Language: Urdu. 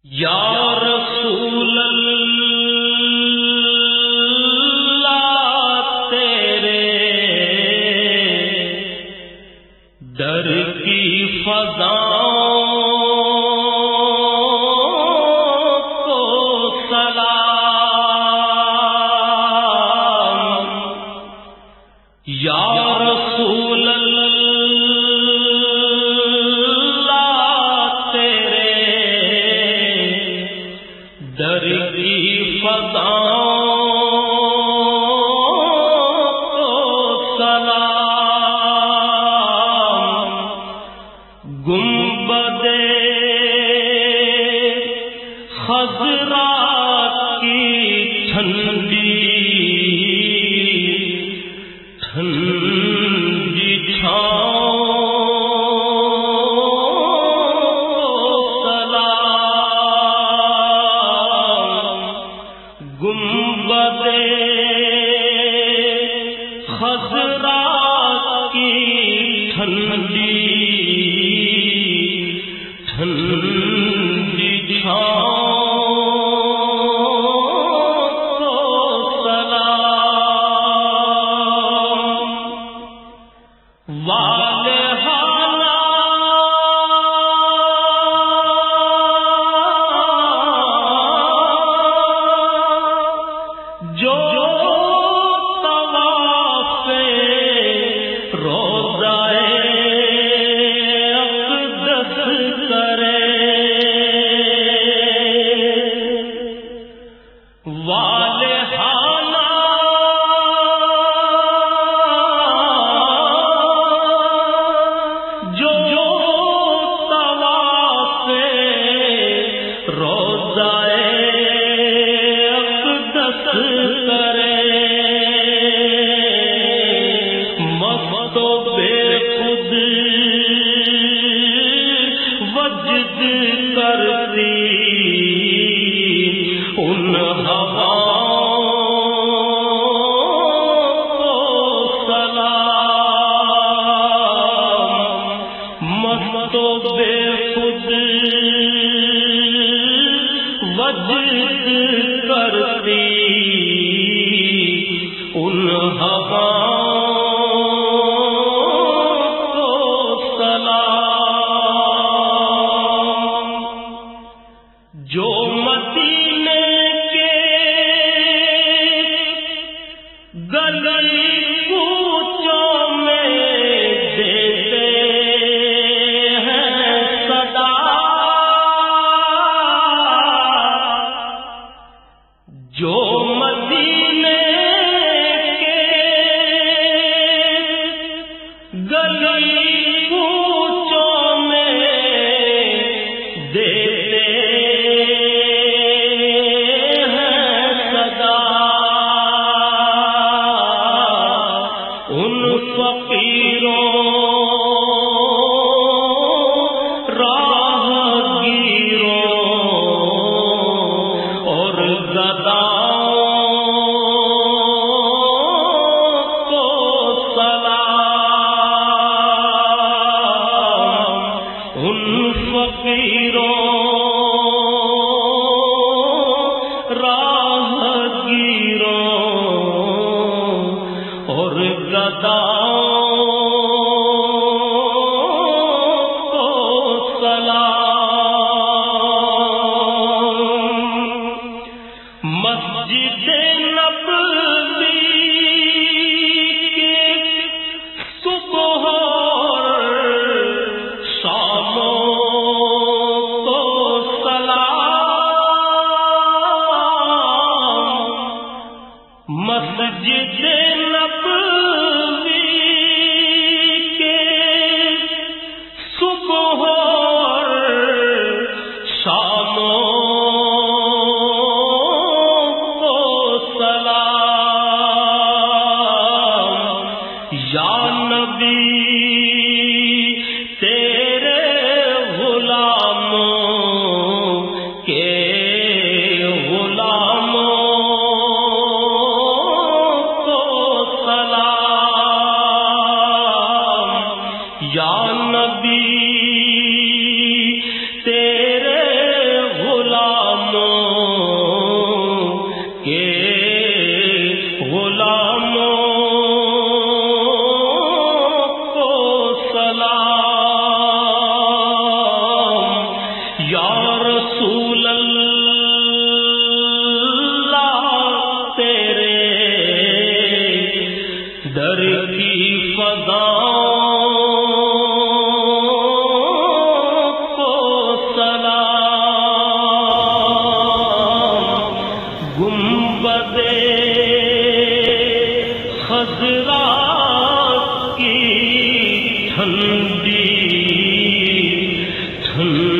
یا رسول اللہ تیرے در کی فضاؤں کو سلام، یا رسول در کی فضاؤں کو سلام، گنبد خضرا کی ٹھنڈی ٹھنڈی چھاؤں گنبد خضرا کی ٹھنڈی ٹھنڈی چھاؤں کو سلام، جو طواف روضہ اقدس کرے، والہانہ جو طواف روضہ کرے، مست و بے خود وجد کرتی ان ہواؤں کو سلام، مست و بے خود وجد کرتی ان ہواؤں کو سلام، جو مدینے کے گلی کوچوں میں دیتے ہیں صدا، جو مدینے کے گلی کوچوں میں دیتے ہیں صدا، ان فقیروں راہگیروں اور گداؤں کو سلام، ان فقیروں راہگیروں اور گداؤں کو سلام، مسجد نبوی کے صبح اور شاموں کو سلام، مسجد نبوی کے صبح اور شاموں یا نبی تیرے غلاموں کے غلاموں کو سلام، یا نبی تیرے غلام خضرا کی ٹھنڈی ٹھنڈی